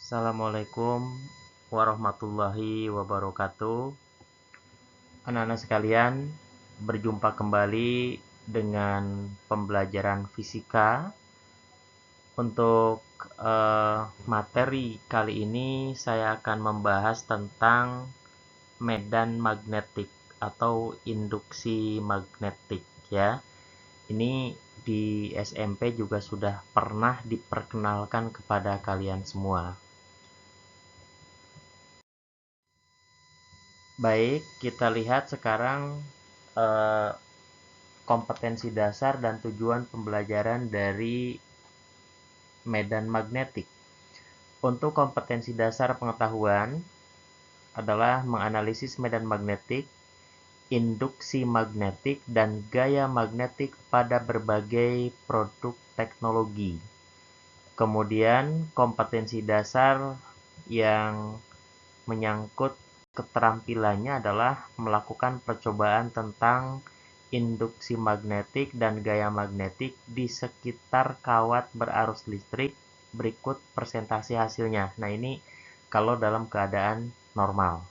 Assalamualaikum warahmatullahi wabarakatuh. Anak-anak sekalian, berjumpa kembali dengan pembelajaran fisika. Untuk materi kali ini saya akan membahas tentang medan magnetik atau induksi magnetik ya. Ini di SMP juga sudah pernah diperkenalkan kepada kalian semua. Baik, kita lihat sekarang eh, kompetensi dasar dan tujuan pembelajaran dari medan magnetik. Untuk kompetensi dasar pengetahuan adalah menganalisis medan magnetik, induksi magnetik, dan gaya magnetik pada berbagai produk teknologi. Kemudian kompetensi dasar yang menyangkut keterampilannya adalah melakukan percobaan tentang induksi magnetik dan gaya magnetik di sekitar kawat berarus listrik. Berikut presentasi hasilnya. Nah, ini kalau dalam keadaan normal.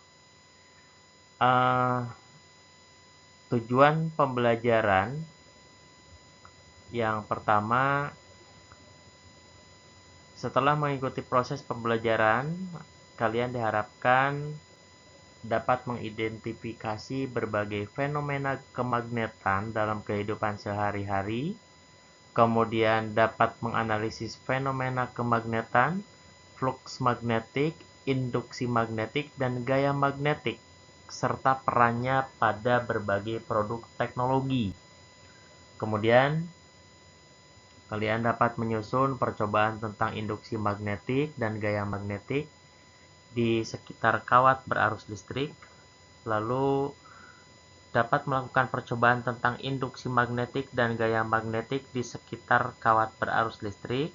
Tujuan pembelajaran yang pertama, setelah mengikuti proses pembelajaran, kalian diharapkan dapat mengidentifikasi berbagai fenomena kemagnetan dalam kehidupan sehari-hari, kemudian dapat menganalisis fenomena kemagnetan, fluks magnetik, induksi magnetik, dan gaya magnetik, serta perannya pada berbagai produk teknologi. Kemudian, kalian dapat menyusun percobaan tentang induksi magnetik dan gaya magnetik di sekitar kawat berarus listrik, lalu dapat melakukan percobaan tentang induksi magnetik dan gaya magnetik di sekitar kawat berarus listrik,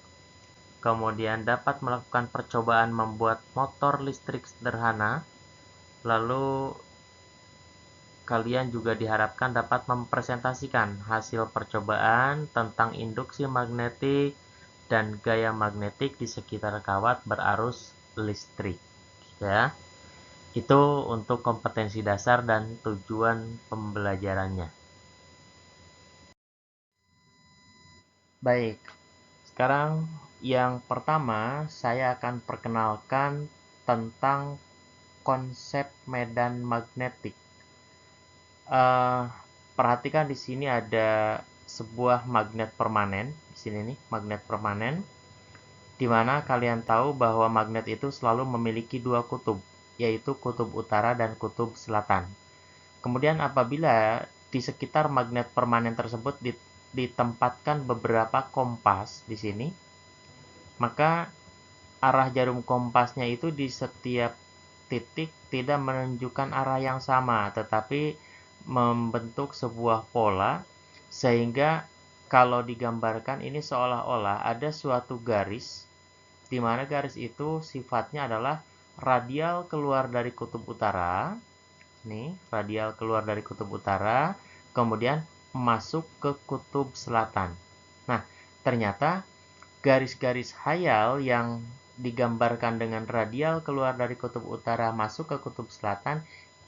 kemudian dapat melakukan percobaan membuat motor listrik sederhana, lalu kalian juga diharapkan dapat mempresentasikan hasil percobaan tentang induksi magnetik dan gaya magnetik di sekitar kawat berarus listrik ya. Itu untuk kompetensi dasar dan tujuan pembelajarannya. Baik, sekarang yang pertama saya akan perkenalkan tentang konsep medan magnetik. Perhatikan di sini ada sebuah magnet permanen. Di sini nih, magnet permanen. Di mana kalian tahu bahwa magnet itu selalu memiliki dua kutub, yaitu kutub utara dan kutub selatan. Kemudian apabila di sekitar magnet permanen tersebut ditempatkan beberapa kompas di sini, maka arah jarum kompasnya itu di setiap titik tidak menunjukkan arah yang sama, tetapi membentuk sebuah pola, sehingga kalau digambarkan ini seolah-olah ada suatu garis, di mana garis itu sifatnya adalah radial keluar dari kutub utara. Nih, radial keluar dari kutub utara, kemudian masuk ke kutub selatan. Nah, ternyata garis-garis khayal yang digambarkan dengan radial keluar dari kutub utara masuk ke kutub selatan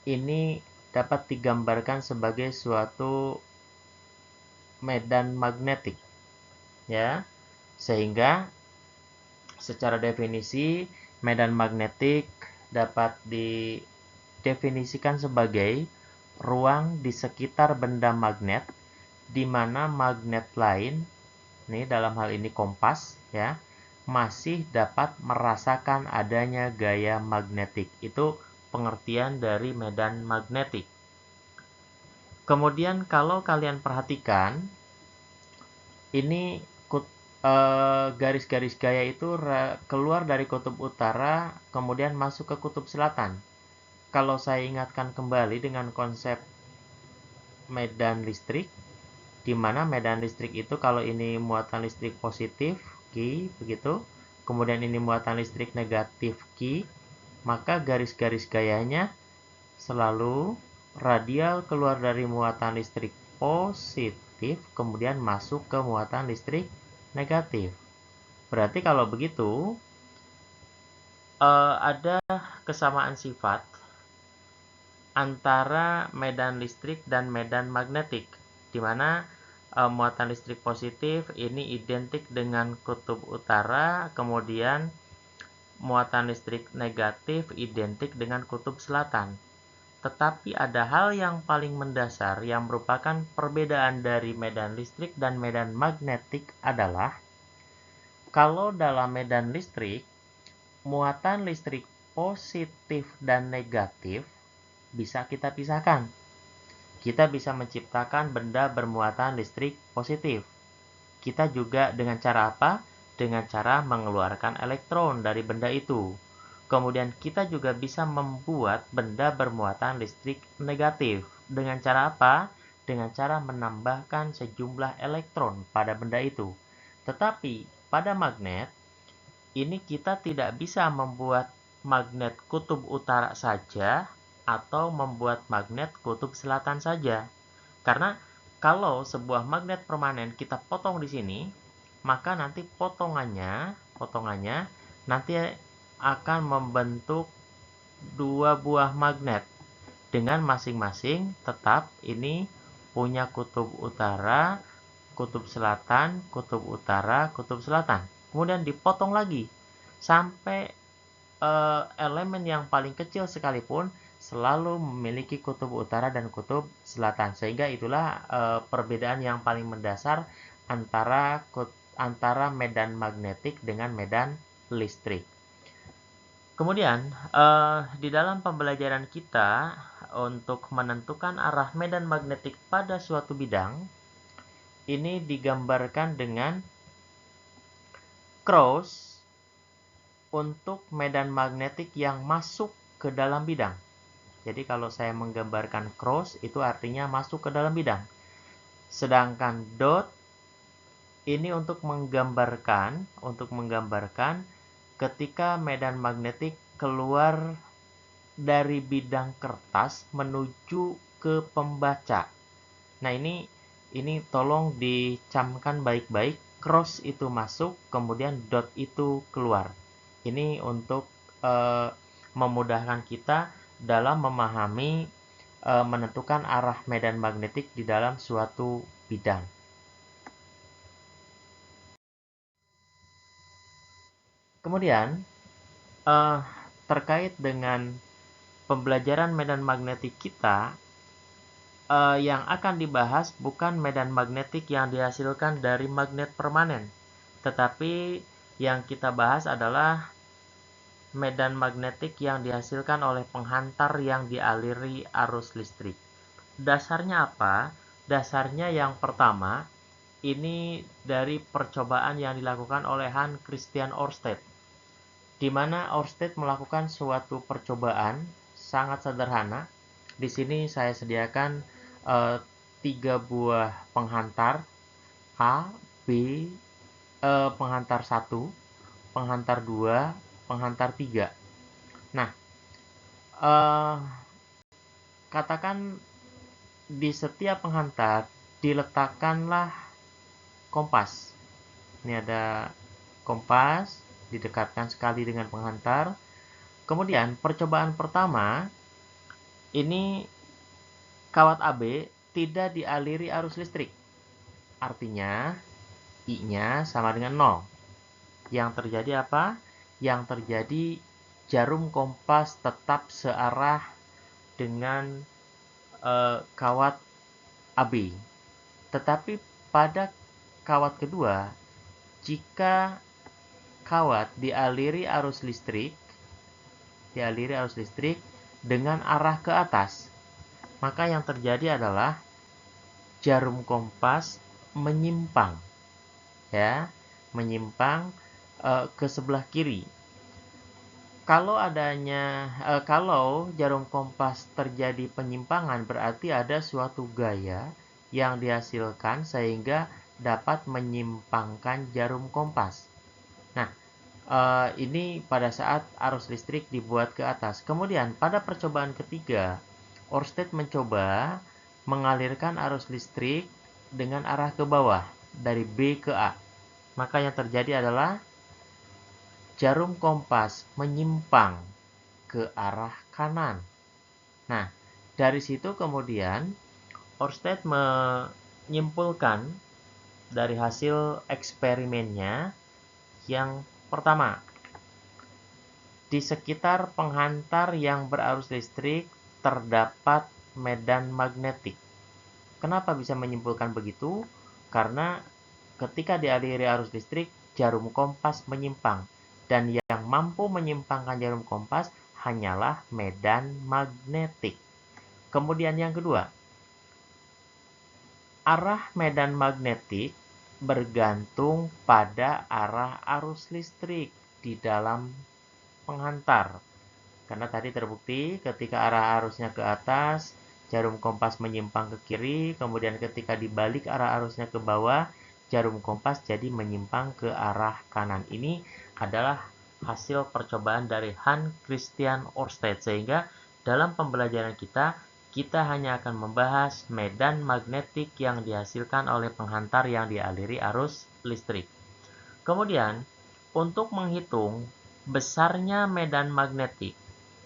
ini dapat digambarkan sebagai suatu medan magnetik ya. Sehingga secara definisi medan magnetik dapat didefinisikan sebagai ruang di sekitar benda magnet di mana magnet lain, nih dalam hal ini kompas ya, masih dapat merasakan adanya gaya magnetik. Itu pengertian dari medan magnetik. Kemudian kalau kalian perhatikan, ini garis-garis gaya itu keluar dari kutub utara, kemudian masuk ke kutub selatan. Kalau saya ingatkan kembali dengan konsep medan listrik, di mana medan listrik itu kalau ini muatan listrik positif Q begitu, kemudian ini muatan listrik negatif Q, maka garis-garis gayanya selalu radial keluar dari muatan listrik positif kemudian masuk ke muatan listrik negatif. Berarti kalau begitu Ada kesamaan sifat antara medan listrik dan medan magnetik, di mana muatan listrik positif ini identik dengan kutub utara, kemudian muatan listrik negatif identik dengan kutub selatan. Tetapi ada hal yang paling mendasar yang merupakan perbedaan dari medan listrik dan medan magnetik adalah kalau dalam medan listrik, muatan listrik positif dan negatif bisa kita pisahkan. Kita bisa menciptakan benda bermuatan listrik positif. Kita juga dengan cara apa? Dengan cara mengeluarkan elektron dari benda itu. Kemudian kita juga bisa membuat benda bermuatan listrik negatif. Dengan cara apa? Dengan cara menambahkan sejumlah elektron pada benda itu. Tetapi pada magnet, ini kita tidak bisa membuat magnet kutub utara saja atau membuat magnet kutub selatan saja. Karena kalau sebuah magnet permanen kita potong di sini, maka nanti potongannya nanti akan membentuk dua buah magnet dengan masing-masing tetap ini punya kutub utara, kutub selatan, kutub utara, kutub selatan. Kemudian dipotong lagi sampai elemen yang paling kecil sekalipun selalu memiliki kutub utara dan kutub selatan, sehingga itulah perbedaan yang paling mendasar antara medan magnetik dengan medan listrik. Kemudian di dalam pembelajaran kita untuk menentukan arah medan magnetik pada suatu bidang ini digambarkan dengan cross untuk medan magnetik yang masuk ke dalam bidang. Jadi kalau saya menggambarkan cross itu artinya masuk ke dalam bidang. Sedangkan dot ini untuk menggambarkan ketika medan magnetik keluar dari bidang kertas menuju ke pembaca. Nah, ini tolong dicamkan baik-baik. Cross itu masuk, kemudian dot itu keluar. Ini untuk memudahkan kita dalam memahami menentukan arah medan magnetik di dalam suatu bidang. Kemudian terkait dengan pembelajaran medan magnetik kita, yang akan dibahas bukan medan magnetik yang dihasilkan dari magnet permanen, tetapi yang kita bahas adalah medan magnetik yang dihasilkan oleh penghantar yang dialiri arus listrik. Dasarnya apa? Dasarnya yang pertama, ini dari percobaan yang dilakukan oleh Hans Christian Ørsted, di mana Ørsted melakukan suatu percobaan sangat sederhana. Di sini saya sediakan 3 buah penghantar A, B, penghantar 1, penghantar 2, penghantar 3. Nah, katakan di setiap penghantar diletakkanlah kompas. Ini ada kompas, didekatkan sekali dengan penghantar. Kemudian percobaan pertama, ini kawat AB tidak dialiri arus listrik. Artinya, I-nya sama dengan 0. Yang terjadi apa? Yang terjadi jarum kompas tetap searah dengan kawat AB. Tetapi pada kawat kedua, jika kawat dialiri arus listrik dengan arah ke atas, maka yang terjadi adalah jarum kompas menyimpang, ke sebelah kiri. Kalau jarum kompas terjadi penyimpangan, berarti ada suatu gaya yang dihasilkan sehingga dapat menyimpangkan jarum kompas. Nah, ini pada saat arus listrik dibuat ke atas. Kemudian pada percobaan ketiga, Ørsted mencoba mengalirkan arus listrik dengan arah ke bawah dari B ke A. Maka yang terjadi adalah jarum kompas menyimpang ke arah kanan. Nah, dari situ kemudian Ørsted menyimpulkan dari hasil eksperimennya yang pertama, di sekitar penghantar yang berarus listrik terdapat medan magnetik. Kenapa bisa menyimpulkan begitu? Karena ketika dialiri arus listrik, jarum kompas menyimpang. Dan yang mampu menyimpangkan jarum kompas hanyalah medan magnetik. Kemudian yang kedua, arah medan magnetik bergantung pada arah arus listrik di dalam penghantar. Karena tadi terbukti ketika arah arusnya ke atas, jarum kompas menyimpang ke kiri, kemudian ketika dibalik arah arusnya ke bawah, jarum kompas jadi menyimpang ke arah kanan. Ini adalah hasil percobaan dari Hans Christian Ørsted, sehingga dalam pembelajaran kita hanya akan membahas medan magnetik yang dihasilkan oleh penghantar yang dialiri arus listrik. Kemudian, untuk menghitung besarnya medan magnetik,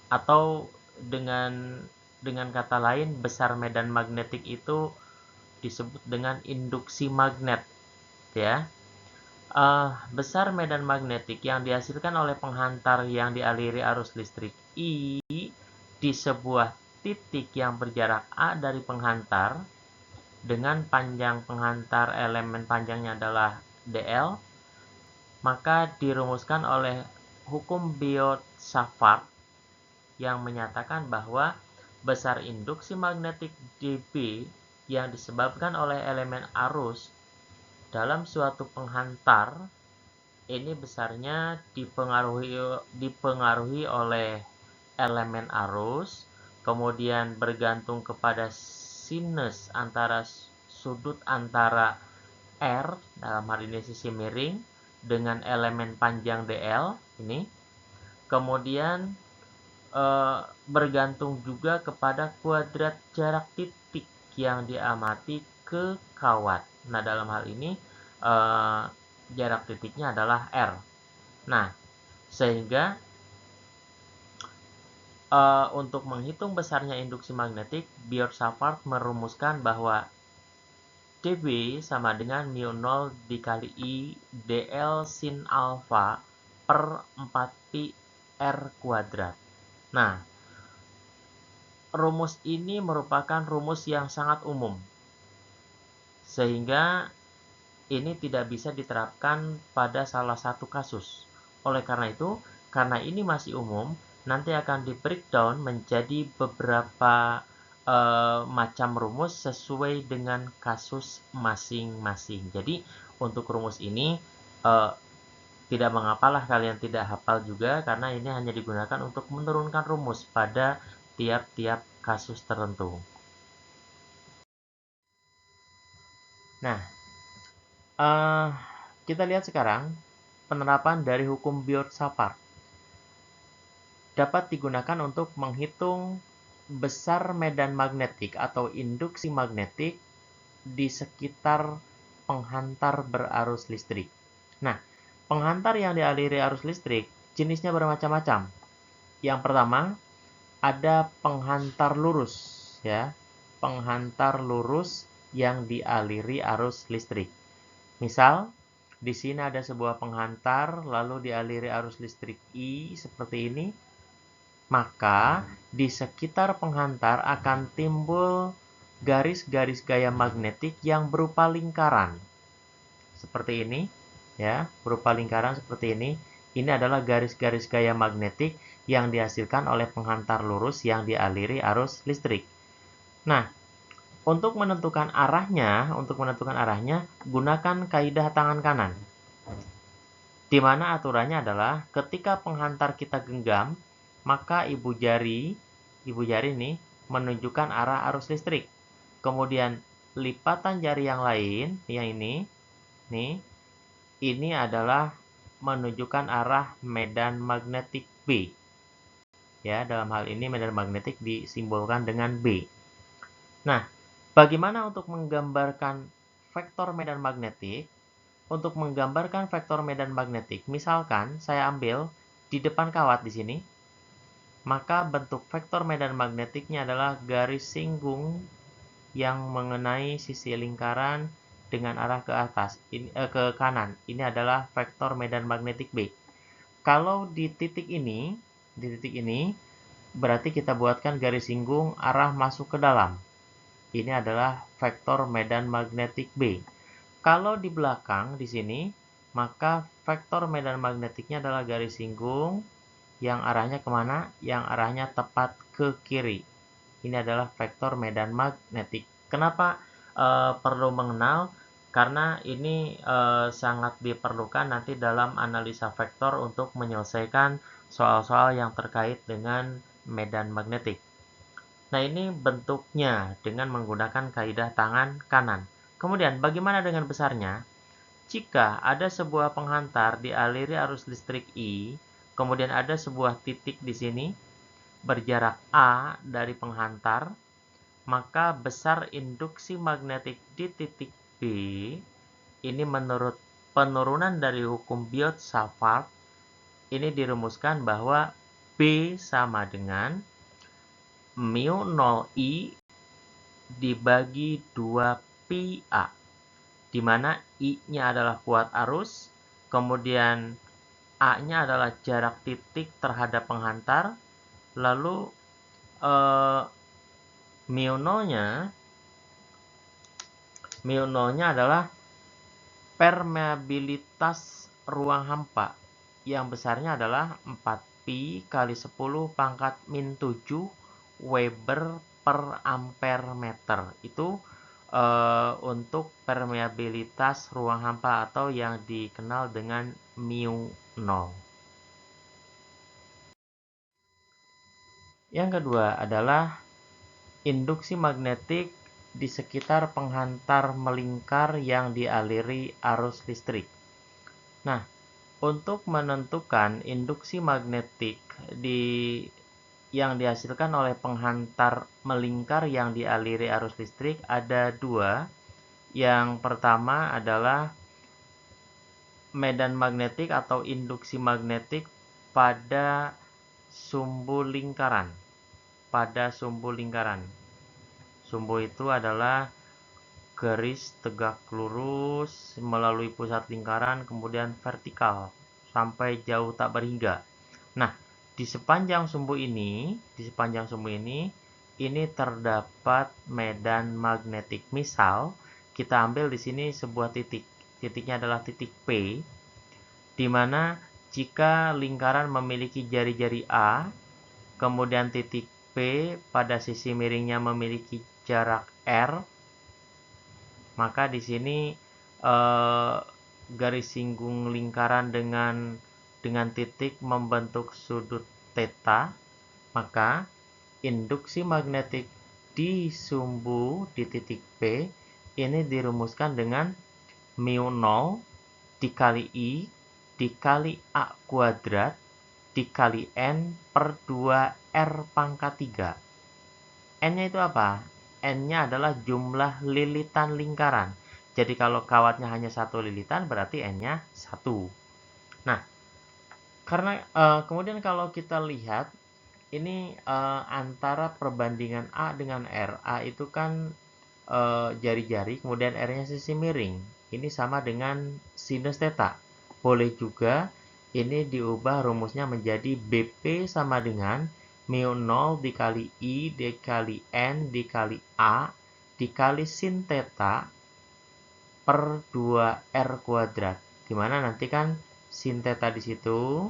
atau dengan kata lain, besar medan magnetik itu disebut dengan induksi magnet, ya. Besar medan magnetik yang dihasilkan oleh penghantar yang dialiri arus listrik I di sebuah titik yang berjarak A dari penghantar dengan panjang penghantar elemen panjangnya adalah dl, maka dirumuskan oleh hukum Biot-Savart yang menyatakan bahwa besar induksi magnetik dB yang disebabkan oleh elemen arus dalam suatu penghantar ini besarnya dipengaruhi oleh elemen arus, kemudian bergantung kepada sinus antara sudut antara R, dalam hal ini sisi miring, dengan elemen panjang dl ini, kemudian bergantung juga kepada kuadrat jarak titik yang diamati ke kawat. Nah, dalam hal ini jarak titiknya adalah R. Nah, sehingga untuk menghitung besarnya induksi magnetik, Biot-Savart merumuskan bahwa dB sama dengan mu0 dikali I dl sin alfa per 4pi R kuadrat. Nah, rumus ini merupakan rumus yang sangat umum, sehingga ini tidak bisa diterapkan pada salah satu kasus. Oleh karena itu, karena ini masih umum, nanti akan di breakdown menjadi beberapa macam rumus sesuai dengan kasus masing-masing. Jadi, untuk rumus ini tidak mengapalah kalian tidak hafal juga, karena ini hanya digunakan untuk menurunkan rumus pada tiap-tiap kasus tertentu. Nah, kita lihat sekarang penerapan dari hukum Biot-Savart dapat digunakan untuk menghitung besar medan magnetik atau induksi magnetik di sekitar penghantar berarus listrik. Nah, penghantar yang dialiri arus listrik jenisnya bermacam-macam. Yang pertama, ada penghantar lurus, ya. Penghantar lurus yang dialiri arus listrik. Misal, di sini ada sebuah penghantar lalu dialiri arus listrik I seperti ini. Maka di sekitar penghantar akan timbul garis-garis gaya magnetik yang berupa lingkaran. Seperti ini, ya, berupa lingkaran seperti ini. Ini adalah garis-garis gaya magnetik yang dihasilkan oleh penghantar lurus yang dialiri arus listrik. Nah, untuk menentukan arahnya, gunakan kaidah tangan kanan. Di mana aturannya adalah ketika penghantar kita genggam, maka ibu jari ini menunjukkan arah arus listrik. Kemudian lipatan jari yang lain, yang ini adalah menunjukkan arah medan magnetik B. Ya, dalam hal ini medan magnetik disimbolkan dengan B. Nah, bagaimana untuk menggambarkan vektor medan magnetik? untuk menggambarkan vektor medan magnetik, misalkan saya ambil di depan kawat di sini, maka bentuk vektor medan magnetiknya adalah garis singgung yang mengenai sisi lingkaran dengan arah ke atas, ke kanan. Ini adalah vektor medan magnetik B. Kalau di titik ini, berarti kita buatkan garis singgung arah masuk ke dalam. Ini adalah vektor medan magnetik B. Kalau di belakang di sini, maka vektor medan magnetiknya adalah garis singgung yang arahnya kemana? Yang arahnya tepat ke kiri. Ini adalah vektor medan magnetik. Kenapa perlu mengenal? Karena ini sangat diperlukan nanti dalam analisa vektor untuk menyelesaikan soal-soal yang terkait dengan medan magnetik. Nah, ini bentuknya dengan menggunakan kaidah tangan kanan. Kemudian, bagaimana dengan besarnya? Jika ada sebuah penghantar dialiri arus listrik I, kemudian ada sebuah titik di sini berjarak A dari penghantar, maka besar induksi magnetik di titik B ini menurut penurunan dari hukum Biot-Savart ini dirumuskan bahwa B sama dengan mu 0I dibagi 2 pi A, di mana I-nya adalah kuat arus, kemudian A-nya adalah jarak titik terhadap penghantar, lalu mu 0-nya adalah permeabilitas ruang hampa yang besarnya adalah 4pi kali 10 pangkat min 7 Weber per ampere meter. Itu untuk permeabilitas ruang hampa atau yang dikenal dengan mu 0. Yang kedua adalah induksi magnetik di sekitar penghantar melingkar yang dialiri arus listrik. Nah, untuk menentukan induksi magnetik yang dihasilkan oleh penghantar melingkar yang dialiri arus listrik ada dua. Yang pertama adalah medan magnetik atau induksi magnetik pada sumbu lingkaran. Sumbu itu adalah garis tegak lurus melalui pusat lingkaran kemudian vertikal sampai jauh tak berhingga. Nah, di sepanjang sumbu ini ini terdapat medan magnetik. Misal, kita ambil di sini sebuah titik. Titiknya adalah titik P, di mana jika lingkaran memiliki jari-jari A, kemudian titik P pada sisi miringnya memiliki jarak R, maka di sini garis singgung lingkaran dengan titik membentuk sudut theta, maka induksi magnetik di sumbu di titik P ini dirumuskan dengan mu 0 dikali I dikali A kuadrat dikali N per 2 R pangkat 3. N-nya itu apa? N-nya adalah jumlah lilitan lingkaran. Jadi kalau kawatnya hanya satu lilitan, berarti N-nya 1. Nah, karena kemudian kalau kita lihat, ini antara perbandingan A dengan R. A itu kan jari-jari, kemudian R-nya sisi miring. Ini sama dengan sinus theta. Boleh juga ini diubah rumusnya menjadi BP sama dengan mu 0 dikali I dikali N dikali A dikali sin theta per 2R kuadrat. Dimana nanti kan sin theta di situ,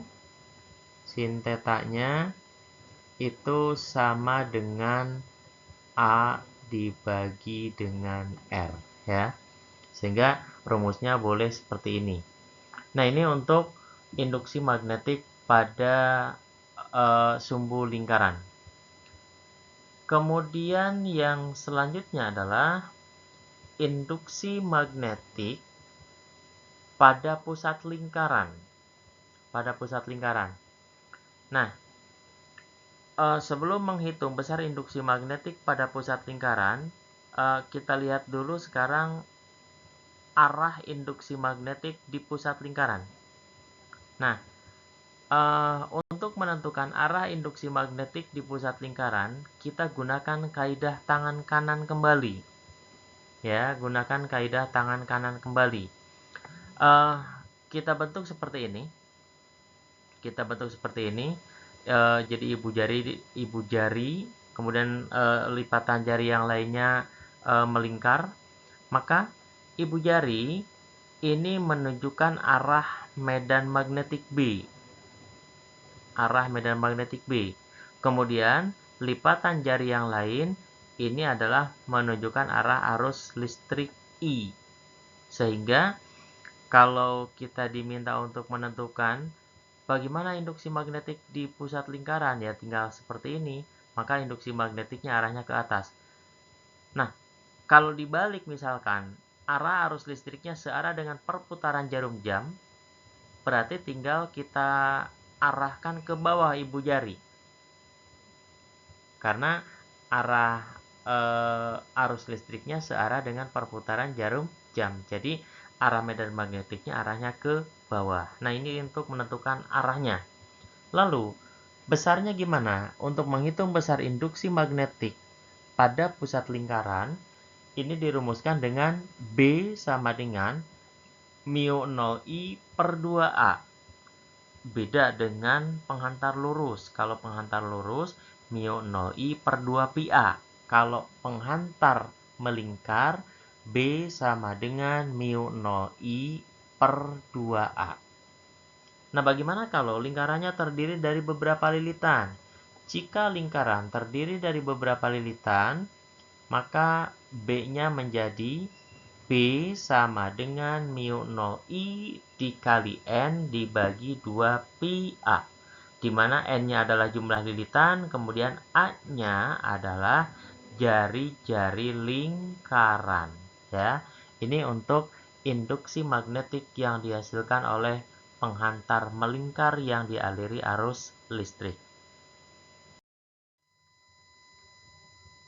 sin theta-nya itu sama dengan A dibagi dengan R, ya. Sehingga rumusnya boleh seperti ini. Nah, ini untuk induksi magnetik pada sumbu lingkaran. Kemudian yang selanjutnya adalah induksi magnetik pada pusat lingkaran. Nah, sebelum menghitung besar induksi magnetik pada pusat lingkaran, kita lihat dulu sekarang arah induksi magnetik di pusat lingkaran. Nah, untuk menentukan arah induksi magnetik di pusat lingkaran, kita gunakan kaidah tangan kanan kembali. Ya, gunakan kaidah tangan kanan kembali. Kita bentuk seperti ini. Jadi ibu jari, kemudian lipatan jari yang lainnya melingkar. Maka ibu jari ini menunjukkan arah medan magnetik B. Kemudian lipatan jari yang lain ini adalah menunjukkan arah arus listrik I. Sehingga kalau kita diminta untuk menentukan bagaimana induksi magnetik di pusat lingkaran, ya tinggal seperti ini, maka induksi magnetiknya arahnya ke atas. Nah, kalau dibalik misalkan arah arus listriknya searah dengan perputaran jarum jam, berarti tinggal kita arahkan ke bawah ibu jari. Karena arah arus listriknya searah dengan perputaran jarum jam. Jadi arah medan magnetiknya arahnya ke bawah. Nah, ini untuk menentukan arahnya. Lalu, besarnya gimana? Untuk menghitung besar induksi magnetik pada pusat lingkaran, ini dirumuskan dengan B sama dengan mu 0I per 2A. Beda dengan penghantar lurus. Kalau penghantar lurus, mu 0I per 2πA. Kalau penghantar melingkar, B sama dengan mu 0I per 2A. Nah, bagaimana kalau lingkarannya terdiri dari beberapa lilitan? Jika lingkaran terdiri dari beberapa lilitan, maka B-nya menjadi B sama dengan mu 0I dikali N dibagi 2πA. Di mana N-nya adalah jumlah lilitan, kemudian A-nya adalah jari-jari lingkaran. Ya, ini untuk induksi magnetik yang dihasilkan oleh penghantar melingkar yang dialiri arus listrik.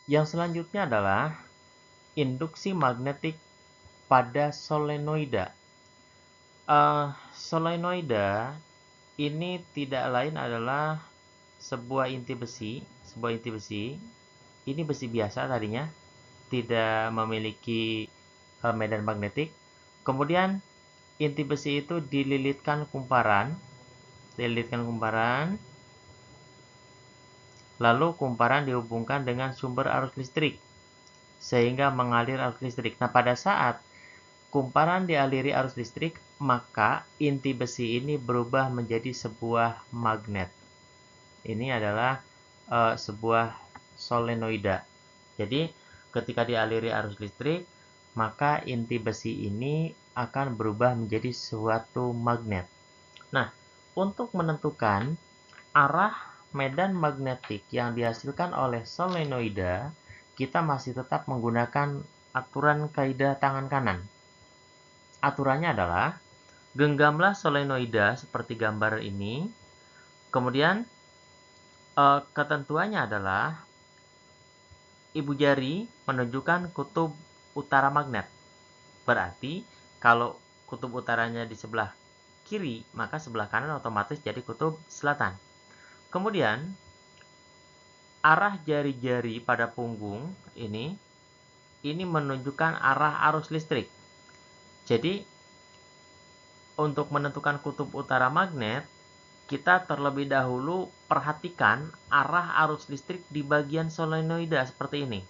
Yang selanjutnya adalah induksi magnetik pada solenoida. Solenoida ini tidak lain adalah sebuah inti besi. Ini besi biasa tadinya, tidak memiliki medan magnetik. Kemudian inti besi itu dililitkan kumparan, lalu kumparan dihubungkan dengan sumber arus listrik sehingga mengalir arus listrik. Nah, pada saat kumparan dialiri arus listrik, maka inti besi ini berubah menjadi sebuah magnet. Ini adalah sebuah solenoida. Jadi, ketika dialiri arus listrik, maka inti besi ini akan berubah menjadi suatu magnet. Nah, untuk menentukan arah medan magnetik yang dihasilkan oleh solenoida, kita masih tetap menggunakan aturan kaidah tangan kanan. Aturannya adalah, genggamlah solenoida seperti gambar ini. Kemudian, ketentuannya adalah, ibu jari menunjukkan kutub utara magnet. Berarti, kalau kutub utaranya di sebelah kiri, maka sebelah kanan otomatis jadi kutub selatan. Kemudian, arah jari-jari pada punggung ini menunjukkan arah arus listrik. Jadi, untuk menentukan kutub utara magnet, kita terlebih dahulu perhatikan arah arus listrik di bagian solenoida seperti ini.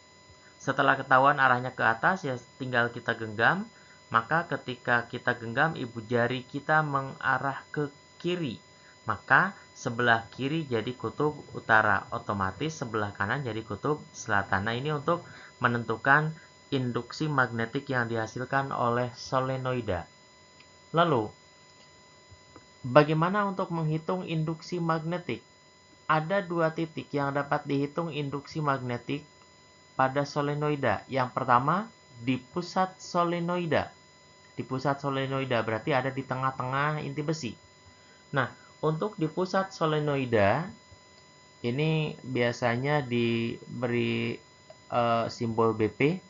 Setelah ketahuan arahnya ke atas, ya tinggal kita genggam. Maka ketika kita genggam, ibu jari kita mengarah ke kiri. Maka sebelah kiri jadi kutub utara, otomatis sebelah kanan jadi kutub selatan. Nah, ini untuk menentukan induksi magnetik yang dihasilkan oleh solenoida. Lalu, bagaimana untuk menghitung induksi magnetik? Ada dua titik yang dapat dihitung induksi magnetik pada solenoida. Yang pertama, di pusat solenoida. Di pusat solenoida berarti ada di tengah-tengah inti besi. Nah, untuk di pusat solenoida, ini biasanya diberi simbol BP.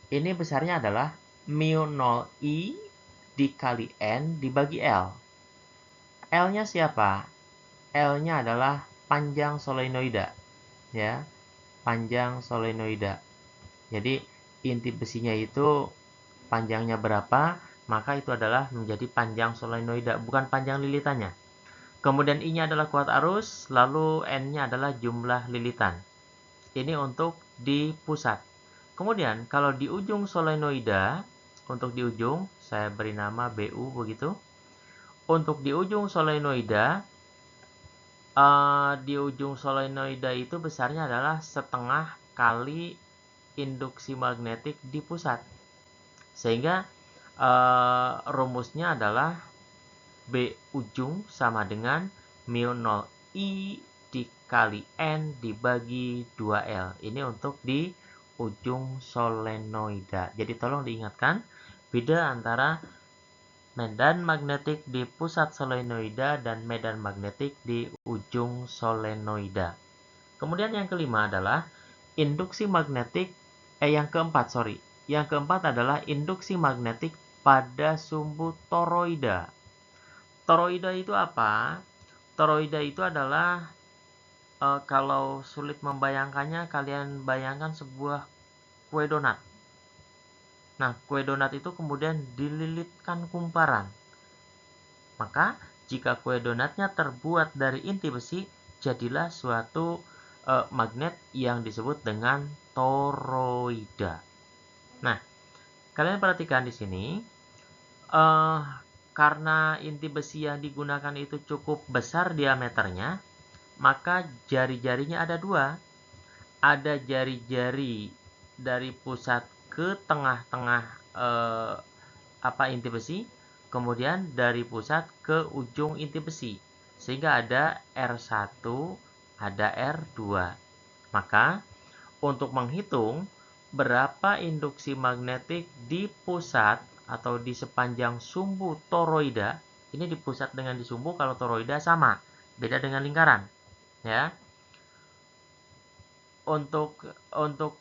Ini besarnya adalah mu 0 I dikali N dibagi L. L-nya siapa? L-nya adalah panjang solenoida. Ya, panjang solenoida. Jadi, inti besinya itu panjangnya berapa, maka itu adalah menjadi panjang solenoida, bukan panjang lilitannya. Kemudian I-nya adalah kuat arus, lalu N-nya adalah jumlah lilitan. Ini untuk di pusat. Kemudian, kalau di ujung solenoida, untuk di ujung, saya beri nama BU begitu. Untuk di ujung solenoida, itu besarnya adalah setengah kali induksi magnetik di pusat. Sehingga rumusnya adalah B ujung sama dengan mu 0 I dikali N dibagi 2L. Ini untuk di ujung solenoida. Jadi tolong diingatkan beda antara medan magnetik di pusat solenoida dan medan magnetik di ujung solenoida. Kemudian yang kelima adalah induksi magnetik, Yang keempat adalah induksi magnetik pada sumbu toroida. Toroida itu apa? Toroida itu adalah, kalau sulit membayangkannya, kalian bayangkan sebuah kue donat. Nah, kue donat itu kemudian dililitkan kumparan. Maka, jika kue donatnya terbuat dari inti besi, jadilah suatu magnet yang disebut dengan toroida. Nah, kalian perhatikan di sini, karena inti besi yang digunakan itu cukup besar diameternya, maka jari-jarinya ada dua. Ada jari-jari dari pusat ke tengah-tengah inti besi, kemudian dari pusat ke ujung inti besi, sehingga ada R1, ada R2. Maka untuk menghitung berapa induksi magnetik di pusat atau di sepanjang sumbu toroida, ini di pusat dengan di sumbu, kalau toroida sama, beda dengan lingkaran, ya. Untuk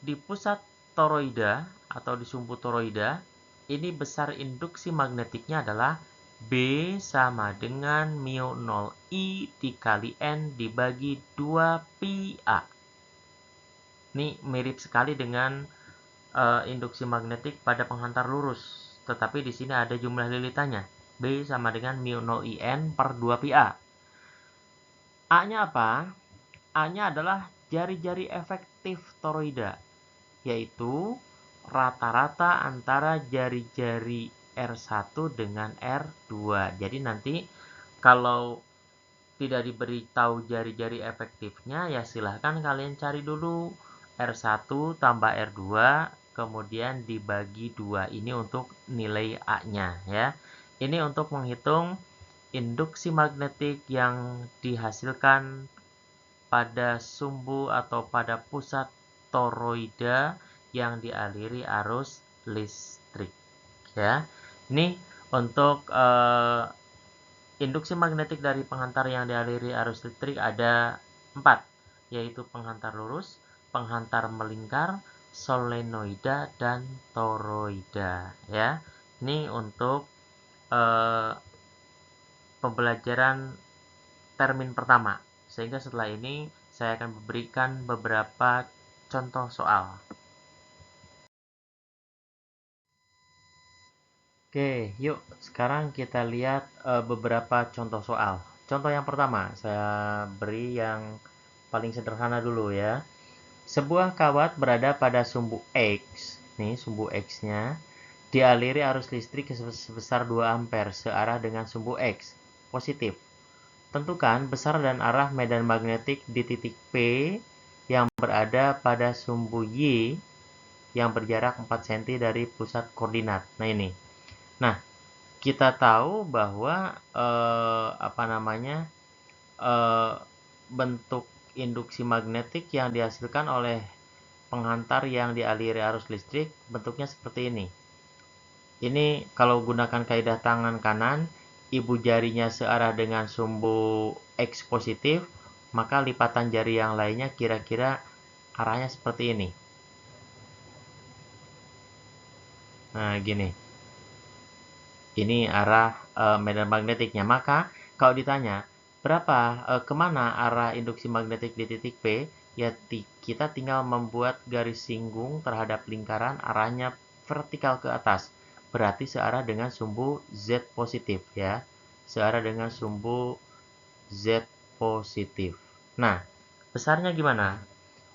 di pusat toroida atau di sumbu toroida, ini besar induksi magnetiknya adalah B sama dengan mu 0 I dikali N dibagi 2 pi A. Ini mirip sekali dengan induksi magnetik pada penghantar lurus, tetapi di sini ada jumlah lilitannya. B sama dengan mu 0 IN per 2 pi A. A-nya apa? A-nya adalah jari-jari efektif toroida, yaitu rata-rata antara jari-jari R1 dengan R2. Jadi nanti kalau tidak diberitahu jari-jari efektifnya, ya silahkan kalian cari dulu R1 tambah R2, kemudian dibagi 2. Ini untuk nilai A-nya, ya. Ini untuk menghitung induksi magnetik yang dihasilkan pada sumbu atau pada pusat toroida yang dialiri arus listrik, ya. Ini untuk induksi magnetik dari penghantar yang dialiri arus listrik ada 4, yaitu penghantar lurus, penghantar melingkar, solenoida, dan toroida, ya. Ini untuk pembelajaran termin pertama. Sehingga setelah ini saya akan memberikan beberapa contoh soal. Oke, yuk sekarang kita lihat beberapa contoh soal. Contoh yang pertama, saya beri yang paling sederhana dulu ya. Sebuah kawat berada pada sumbu X, nih sumbu X-nya, dialiri arus listrik sebesar 2 ampere searah dengan sumbu X, positif. Tentukan besar dan arah medan magnetik di titik P yang berada pada sumbu Y yang berjarak 4 cm dari pusat koordinat. Nah ini. Nah, kita tahu bahwa bentuk induksi magnetik yang dihasilkan oleh penghantar yang dialiri arus listrik bentuknya seperti ini. Ini kalau gunakan kaidah tangan kanan, ibu jarinya searah dengan sumbu X positif, maka lipatan jari yang lainnya kira-kira arahnya seperti ini. Nah, gini. Ini arah medan magnetiknya. Maka kalau ditanya, kemana arah induksi magnetik di titik P, ya kita tinggal membuat garis singgung terhadap lingkaran arahnya vertikal ke atas. Berarti searah dengan sumbu Z positif ya. Searah dengan sumbu Z positif. Nah, besarnya gimana?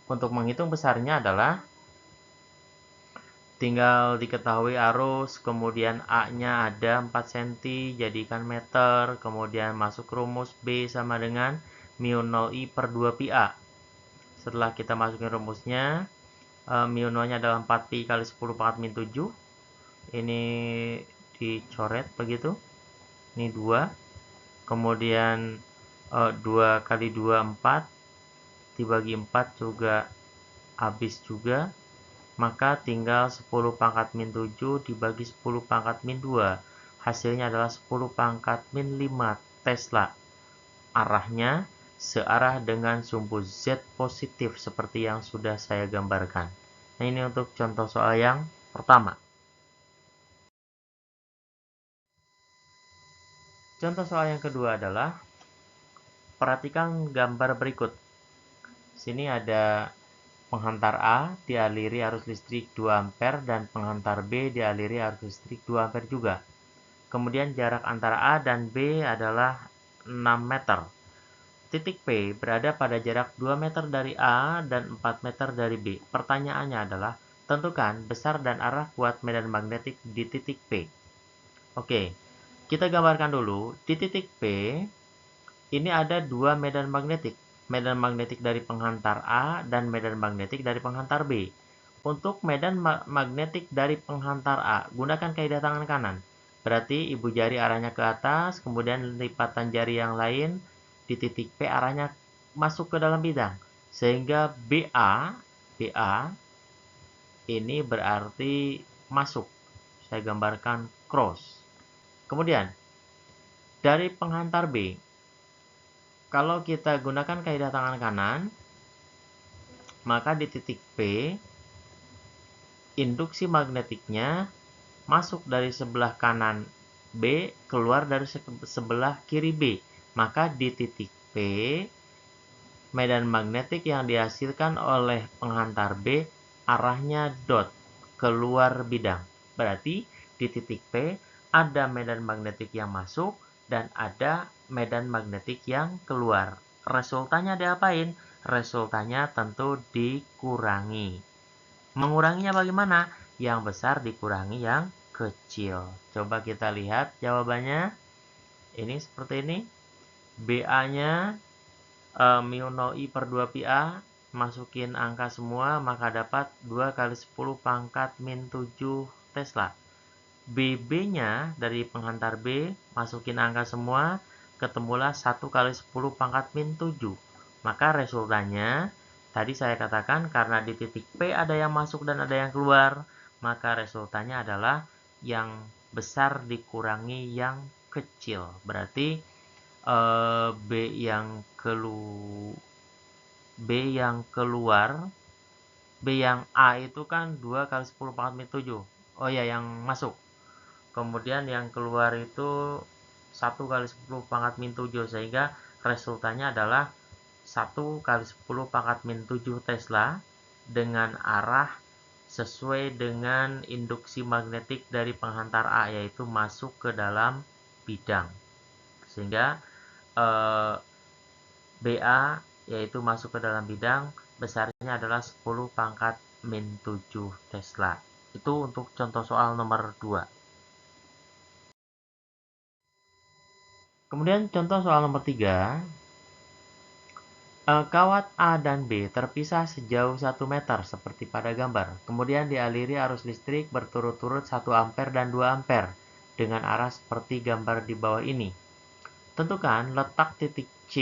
Untuk menghitung besarnya adalah tinggal diketahui arus, kemudian A-nya ada 4 cm, jadikan meter, kemudian masuk rumus B sama dengan mu 0I per 2 pi A. Setelah kita masukin rumusnya, mu 0-nya adalah 4 pi kali 10 pangkat min 7. Ini dicoret begitu. Ini 2. Kemudian 2 kali 2, 4. Dibagi 4 juga habis juga. Maka tinggal 10 pangkat min 7 dibagi 10 pangkat min 2. Hasilnya adalah 10 pangkat min 5 Tesla. Arahnya searah dengan sumbu Z positif seperti yang sudah saya gambarkan. Nah, ini untuk contoh soal yang pertama. Contoh soal yang kedua adalah perhatikan gambar berikut. Sini ada penghantar A dialiri arus listrik 2 ampere dan penghantar B dialiri arus listrik 2 ampere juga. Kemudian jarak antara A dan B adalah 6 meter. Titik P berada pada jarak 2 meter dari A dan 4 meter dari B. Pertanyaannya adalah, tentukan besar dan arah kuat medan magnetik di titik P. Oke, kita gambarkan dulu. Di titik P, ini ada dua medan magnetik. Medan magnetik dari penghantar A dan medan magnetik dari penghantar B. Untuk medan magnetik dari penghantar A, gunakan kaidah tangan kanan. Berarti ibu jari arahnya ke atas, kemudian lipatan jari yang lain di titik P arahnya masuk ke dalam bidang. Sehingga BA ini berarti masuk. Saya gambarkan cross. Kemudian, dari penghantar B, kalau kita gunakan kaidah tangan kanan, maka di titik P, induksi magnetiknya masuk dari sebelah kanan B, keluar dari sebelah kiri B. Maka di titik P, medan magnetik yang dihasilkan oleh penghantar B arahnya dot, keluar bidang. Berarti di titik P ada medan magnetik yang masuk dan ada medan magnetik yang keluar. Resultanya diapain? Resultanya tentu dikurangi. Menguranginya bagaimana? Yang besar dikurangi yang kecil. Coba kita lihat jawabannya. Ini seperti ini. BA-nya mu 0I per 2 pi A. Masukin angka semua, maka dapat 2 kali 10 pangkat min 7 Tesla. BB-nya dari penghantar B, masukin angka semua, ketemulah 1 kali 10 pangkat min 7. Maka resultannya, tadi saya katakan karena di titik P ada yang masuk dan ada yang keluar, maka resultannya adalah yang besar dikurangi yang kecil. Berarti B yang keluar, B yang A itu kan 2 kali 10 pangkat min 7. Oh ya, yang masuk. Kemudian yang keluar itu 1 kali 10 pangkat min 7, sehingga resultannya adalah 1 kali 10 pangkat min 7 Tesla dengan arah sesuai dengan induksi magnetik dari penghantar A, yaitu masuk ke dalam bidang. Sehingga BA yaitu masuk ke dalam bidang, besarnya adalah 10 pangkat min 7 Tesla. Itu untuk contoh soal nomor 2. Kemudian contoh soal nomor 3. Kawat A dan B terpisah sejauh 1 meter seperti pada gambar. Kemudian dialiri arus listrik berturut-turut 1 ampere dan 2 ampere dengan arah seperti gambar di bawah ini. Tentukan letak titik C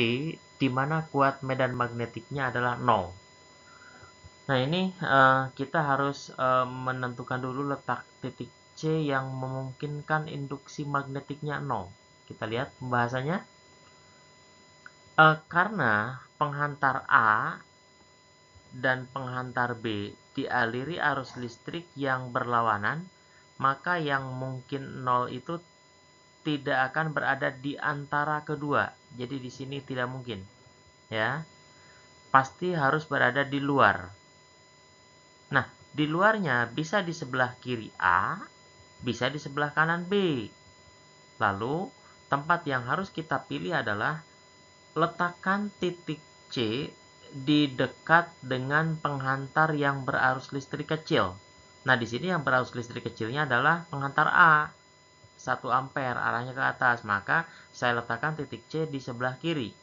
di mana kuat medan magnetiknya adalah 0. Nah, ini kita harus menentukan dulu letak titik C yang memungkinkan induksi magnetiknya 0. Kita lihat pembahasannya. Karena penghantar A dan penghantar B dialiri arus listrik yang berlawanan, maka yang mungkin 0 itu tidak akan berada di antara kedua. Jadi di sini tidak mungkin, ya. Pasti harus berada di luar. Nah, di luarnya bisa di sebelah kiri A, bisa di sebelah kanan B. Lalu, tempat yang harus kita pilih adalah letakkan titik C di dekat dengan penghantar yang berarus listrik kecil. Nah, di sini yang berarus listrik kecilnya adalah penghantar A. 1 ampere arahnya ke atas, maka saya letakkan titik C di sebelah kiri.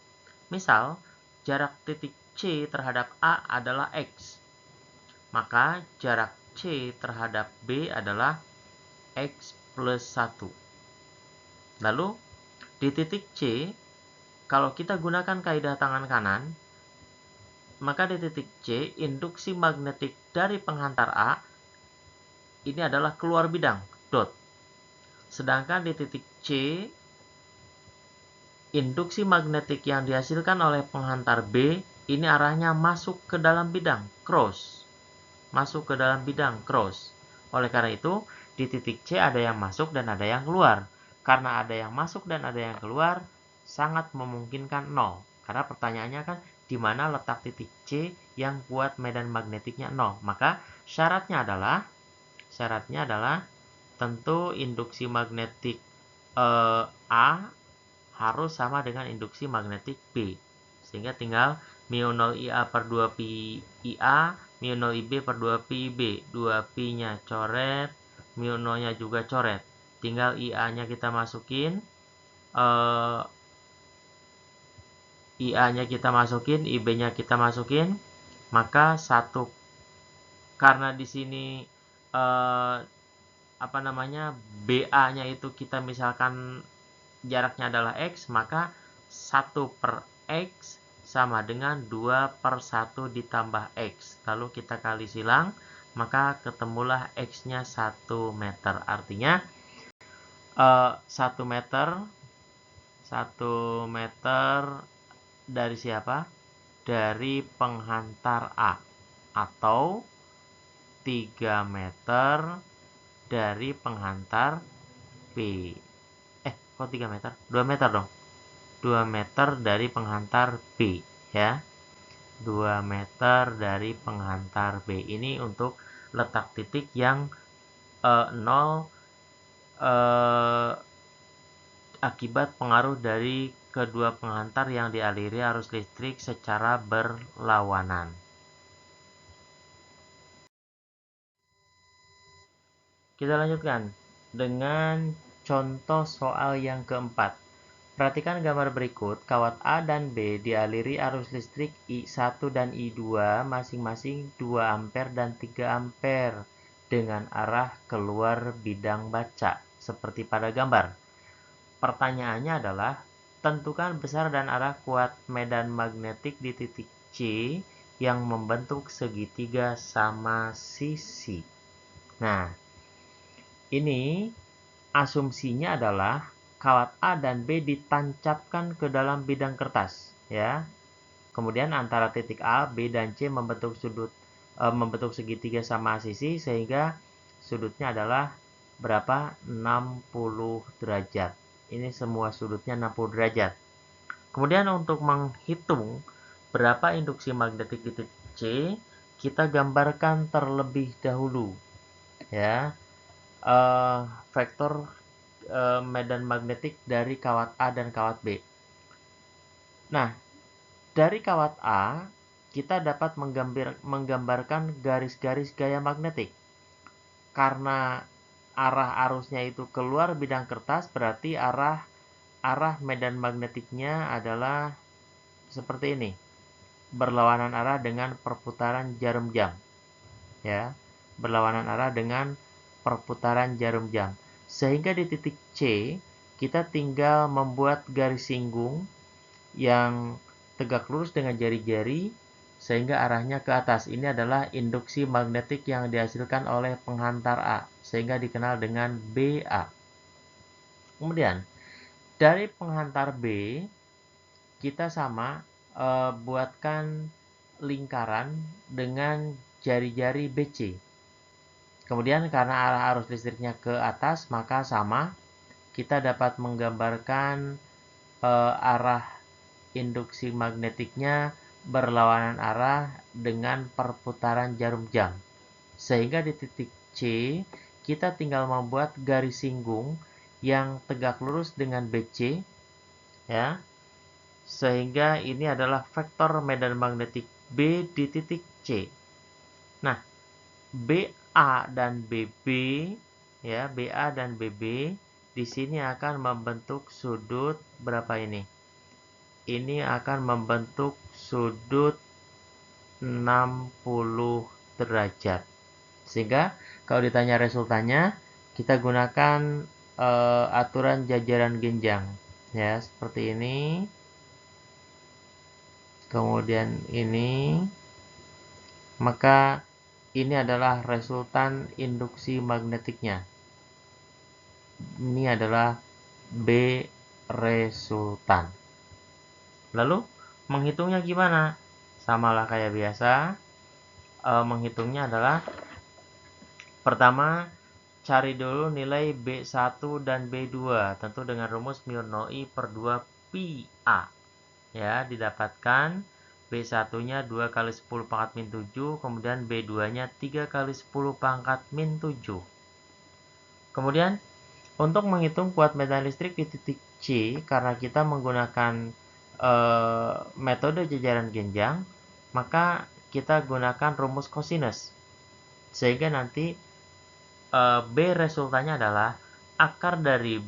Misal, jarak titik C terhadap A adalah X, maka jarak C terhadap B adalah X plus 1. Lalu, di titik C, kalau kita gunakan kaidah tangan kanan, maka di titik C, induksi magnetik dari penghantar A ini adalah keluar bidang, dot. Sedangkan di titik C, induksi magnetik yang dihasilkan oleh penghantar B ini arahnya masuk ke dalam bidang, cross. Masuk ke dalam bidang, cross. Oleh karena itu, di titik C ada yang masuk dan ada yang keluar. Karena ada yang masuk dan ada yang keluar, sangat memungkinkan 0. Karena pertanyaannya kan, di mana letak titik C yang buat medan magnetiknya 0. Maka syaratnya adalah tentu induksi magnetik A harus sama dengan induksi magnetik B. Sehingga tinggal mu 0 IA per 2 pi IA, mu 0 IB per 2 pi IB. 2 pi-nya coret, mu 0-nya juga coret. Tinggal IA-nya kita masukin, IA-nya kita masukin, IB-nya kita masukin, maka karena di sini BA-nya itu kita misalkan jaraknya adalah X, maka 1 per X sama dengan 2 per 1 ditambah X. Lalu kita kali silang, maka ketemulah X-nya 1 meter. Artinya 1 meter dari siapa? Dari penghantar A. Atau 3 meter dari penghantar B. Kok 3 meter? 2 meter dong. 2 meter dari penghantar B, ya. 2 meter dari penghantar B. Ini untuk letak titik yang 0 akibat pengaruh dari kedua penghantar yang dialiri arus listrik secara berlawanan. Kita lanjutkan dengan contoh soal yang keempat. Perhatikan gambar berikut, kawat A dan B dialiri arus listrik I1 dan I2 masing-masing 2 ampere dan 3 ampere dengan arah keluar bidang baca, seperti pada gambar. Pertanyaannya adalah, tentukan besar dan arah kuat medan magnetik di titik C yang membentuk segitiga sama sisi. Nah, ini asumsinya adalah kawat A dan B ditancapkan ke dalam bidang kertas, ya. Kemudian antara titik A, B, dan C membentuk segitiga sama sisi sehingga sudutnya adalah berapa? 60 derajat. Ini semua sudutnya 60 derajat. Kemudian untuk menghitung berapa induksi magnetik di titik C, kita gambarkan terlebih dahulu, ya. Vektor medan magnetik dari kawat A dan kawat B. Nah, dari kawat A, kita dapat menggambarkan garis-garis gaya magnetik. Karena arah arusnya itu keluar bidang kertas, berarti arah medan magnetiknya adalah seperti ini. Berlawanan arah dengan perputaran jarum jam. Ya, berlawanan arah dengan perputaran jarum jam. Sehingga di titik C, kita tinggal membuat garis singgung yang tegak lurus dengan jari-jari sehingga arahnya ke atas. Ini adalah induksi magnetik yang dihasilkan oleh penghantar A, sehingga dikenal dengan BA. Kemudian, dari penghantar B, kita buatkan lingkaran dengan jari-jari BC. Kemudian karena arah arus listriknya ke atas, maka sama. Kita dapat menggambarkan arah induksi magnetiknya berlawanan arah dengan perputaran jarum jam. Sehingga di titik C, kita tinggal membuat garis singgung yang tegak lurus dengan BC, ya. Sehingga ini adalah vektor medan magnetik B di titik C. Nah, BA dan BB, ya, BA dan BB di sini akan membentuk sudut berapa ini? Ini akan membentuk sudut 60 derajat. Sehingga kalau ditanya resultannya, kita gunakan aturan jajaran genjang. Ya, seperti ini. Kemudian ini. Maka ini adalah resultan induksi magnetiknya. Ini adalah B resultan. Lalu menghitungnya gimana? Samalah kayak biasa. Menghitungnya adalah pertama cari dulu nilai B1 dan B2 tentu dengan rumus mu 0I per 2 pi A. Ya, didapatkan B1-nya 2 kali 10 pangkat min 7, kemudian B2-nya 3 kali 10 pangkat min 7. Kemudian untuk menghitung kuat medan listrik di titik C, karena kita menggunakan metode jajaran genjang, maka kita gunakan rumus cosinus. Sehingga nanti B resultannya adalah akar dari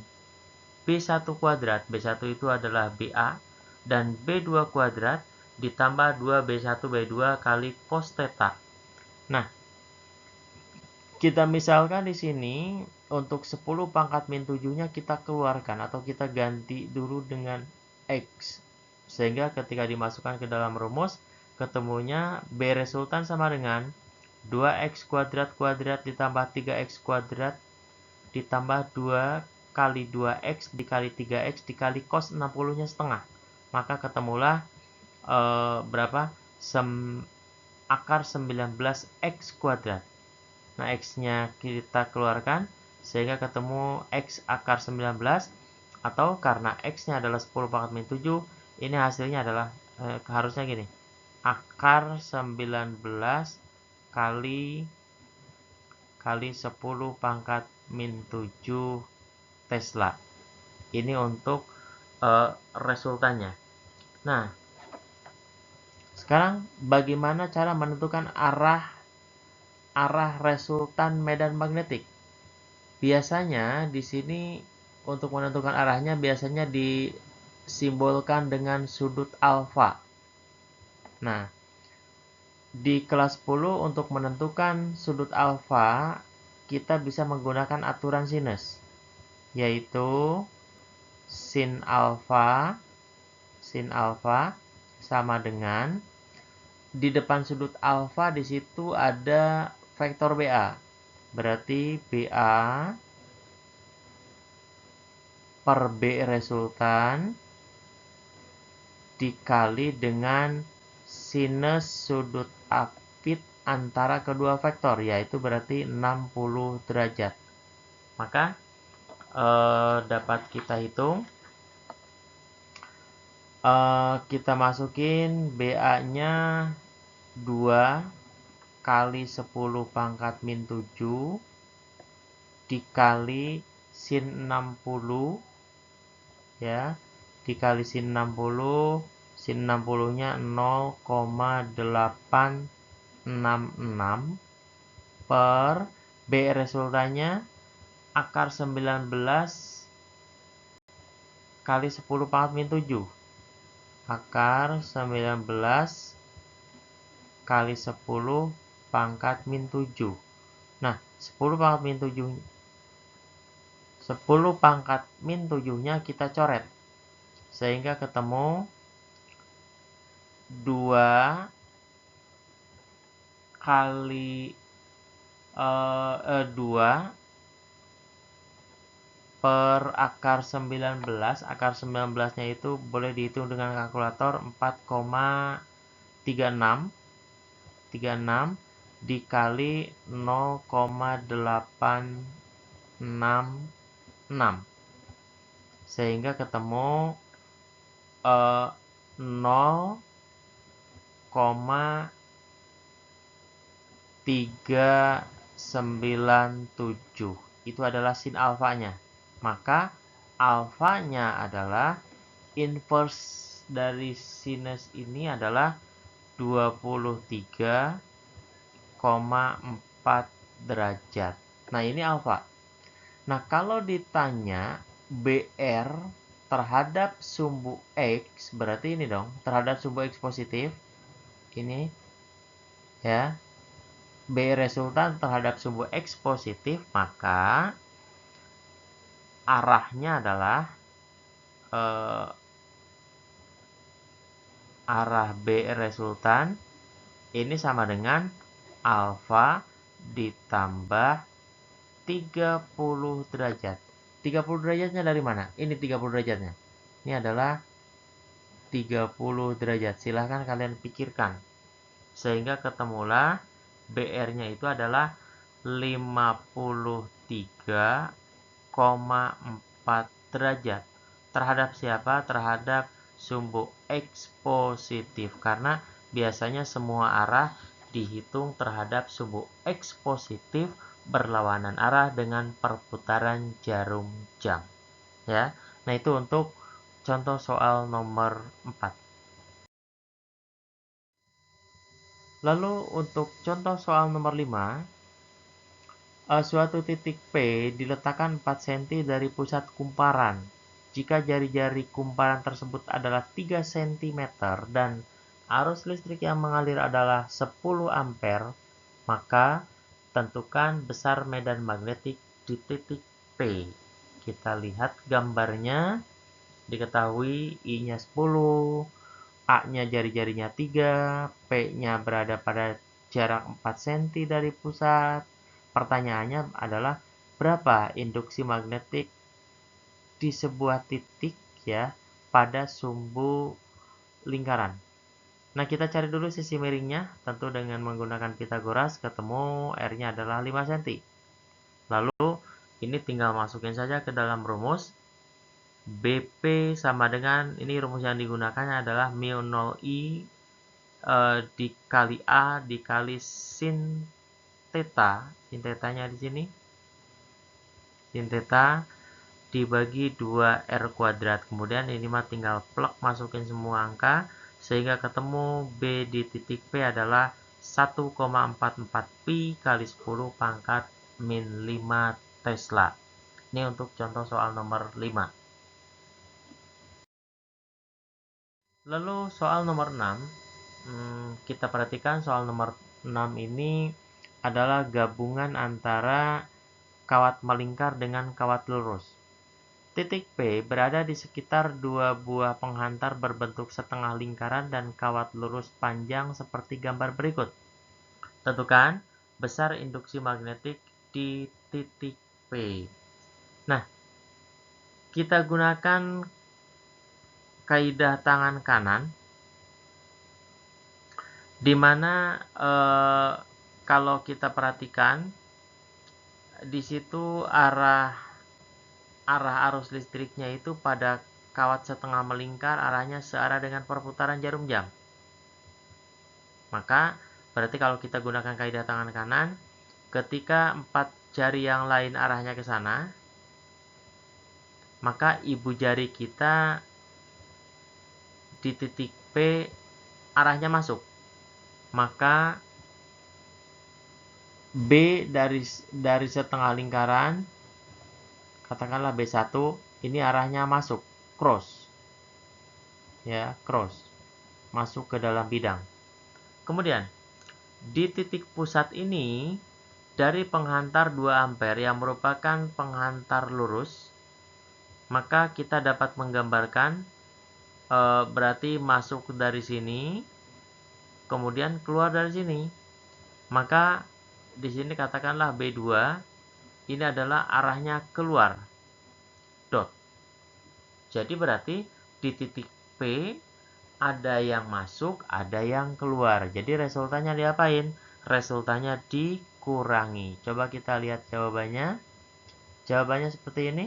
B1 kuadrat. B1 itu adalah BA dan B2 kuadrat ditambah 2B1 B2 kali cos theta. Nah, kita misalkan di sini untuk 10 pangkat min 7-nya kita keluarkan atau kita ganti dulu dengan X. Sehingga ketika dimasukkan ke dalam rumus, ketemunya B resultan sama dengan 2X kuadrat kuadrat ditambah 3X kuadrat ditambah 2 kali 2X dikali 3X dikali cos 60-nya setengah. Maka ketemulah berapa? Akar 19X kuadrat. Nah, X-nya kita keluarkan sehingga ketemu X akar 19, atau karena X-nya adalah 10 pangkat min 7, ini hasilnya adalah harusnya gini. Akar 19 kali 10 pangkat min 7 Tesla. Ini untuk resultannya. Nah, sekarang bagaimana cara menentukan arah resultan medan magnetik? Biasanya di sini untuk menentukan arahnya biasanya disimbolkan dengan sudut alfa. Nah, di kelas 10 untuk menentukan sudut alfa kita bisa menggunakan aturan sinus, yaitu sin alfa sama dengan di depan sudut alfa di situ ada vektor BA. Berarti BA per B resultan dikali dengan sinus sudut apit antara kedua vektor, yaitu berarti 60 derajat. Maka dapat kita hitung. Kita masukin BA-nya 2 kali 10 pangkat min 7 dikali sin 60, ya, dikali sin 60, sin 60-nya 0,866 per B resultannya akar 19 kali 10 pangkat min 7. Akar 19 kali 10 pangkat min 7. Nah, 10 pangkat min 7 10 pangkat min 7-nya kita coret. Sehingga ketemu 2 kali 2 per akar 19. Akar 19-nya itu boleh dihitung dengan kalkulator 4,36 dikali 0,866, sehingga ketemu 0,397. Itu adalah sin alfanya. Maka alfanya adalah inverse dari sinus ini adalah 23,4 derajat. Nah, ini alfa. Nah, kalau ditanya BR terhadap sumbu X, berarti ini dong, terhadap sumbu X positif, ini ya, B resultan terhadap sumbu X positif, maka arahnya adalah arah B resultan ini sama dengan alfa ditambah 30 derajat. 30 derajatnya dari mana? Ini 30 derajatnya. Ini adalah 30 derajat. Silahkan kalian pikirkan. Sehingga ketemulah BR-nya itu adalah 53,4 derajat. Terhadap siapa? Terhadap sumbu X positif. Karena biasanya semua arah dihitung terhadap sumbu X positif berlawanan arah dengan perputaran jarum jam. Ya. Nah, itu untuk contoh soal nomor 4. Lalu untuk contoh soal nomor 5, suatu titik P diletakkan 4 cm dari pusat kumparan. Jika jari-jari kumparan tersebut adalah 3 cm dan arus listrik yang mengalir adalah 10 ampere, maka tentukan besar medan magnetik di titik P. Kita lihat gambarnya, diketahui I-nya 10, A-nya jari-jarinya 3, P-nya berada pada jarak 4 cm dari pusat. Pertanyaannya adalah berapa induksi magnetik di sebuah titik ya pada sumbu lingkaran. Nah, kita cari dulu sisi miringnya, tentu dengan menggunakan Pitagoras, ketemu R-nya adalah 5 cm. Lalu, ini tinggal masukin saja ke dalam rumus. BP sama dengan, ini rumus yang digunakannya adalah mu 0I dikali A dikali sin theta. Sin theta-nya di sini. Sin theta dibagi 2R kuadrat. Kemudian ini mah tinggal plug masukin semua angka sehingga ketemu B di titik P adalah 1,44 pi kali 10 pangkat min 5 Tesla. Ini untuk contoh soal nomor 5. Lalu soal nomor 6, kita perhatikan soal nomor 6 ini adalah gabungan antara kawat melingkar dengan kawat lurus. Titik P berada di sekitar dua buah penghantar berbentuk setengah lingkaran dan kawat lurus panjang seperti gambar berikut. Tentukan besar induksi magnetik di titik P. Nah, kita gunakan kaidah tangan kanan, di mana kalau kita perhatikan di situ arah arus listriknya itu pada kawat setengah melingkar, arahnya searah dengan perputaran jarum jam. Maka berarti kalau kita gunakan kaidah tangan kanan, ketika 4 jari yang lain arahnya ke sana, maka ibu jari kita di titik P arahnya masuk. Maka B dari setengah lingkaran, katakanlah B1, ini arahnya masuk, cross. Ya, cross. Masuk ke dalam bidang. Kemudian, di titik pusat ini, dari penghantar 2 ampere yang merupakan penghantar lurus, maka kita dapat menggambarkan berarti masuk dari sini, kemudian keluar dari sini. Maka di sini katakanlah B2, ini adalah arahnya keluar. Dot. Jadi berarti di titik P ada yang masuk, ada yang keluar. Jadi resultannya diapain? resultannya dikurangi. Coba kita lihat jawabannya. Jawabannya seperti ini.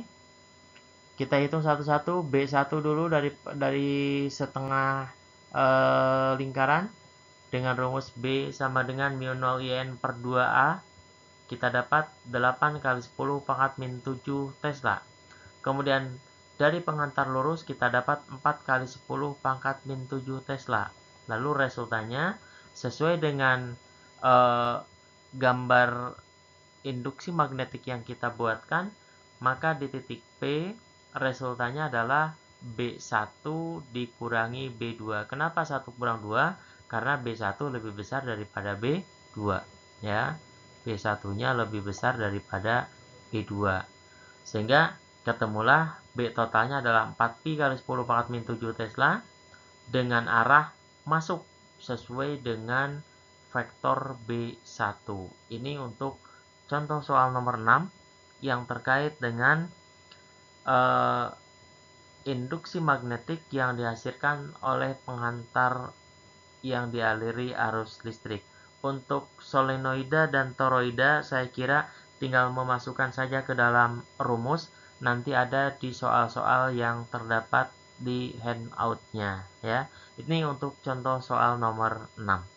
Kita hitung satu-satu. B1 dulu dari setengah lingkaran. Dengan rumus B sama dengan mu 0 IN per 2A. Kita dapat 8 kali 10 pangkat min 7 Tesla. Kemudian dari pengantar lurus kita dapat 4 kali 10 pangkat min 7 Tesla. Lalu resultannya sesuai dengan gambar induksi magnetik yang kita buatkan, maka di titik P resultannya adalah B1 dikurangi B2. Kenapa 1 kurang 2? Karena B1 lebih besar daripada B2. Ya, B1-nya lebih besar daripada B2. Sehingga ketemulah B totalnya adalah 4pi kali 10 pangkat min 7 Tesla dengan arah masuk sesuai dengan vektor B1. Ini untuk contoh soal nomor 6 yang terkait dengan induksi magnetik yang dihasilkan oleh penghantar yang dialiri arus listrik. Untuk solenoida dan toroida saya kira tinggal memasukkan saja ke dalam rumus, nanti ada di soal-soal yang terdapat di handout-nya ya. Ini untuk contoh soal nomor 6.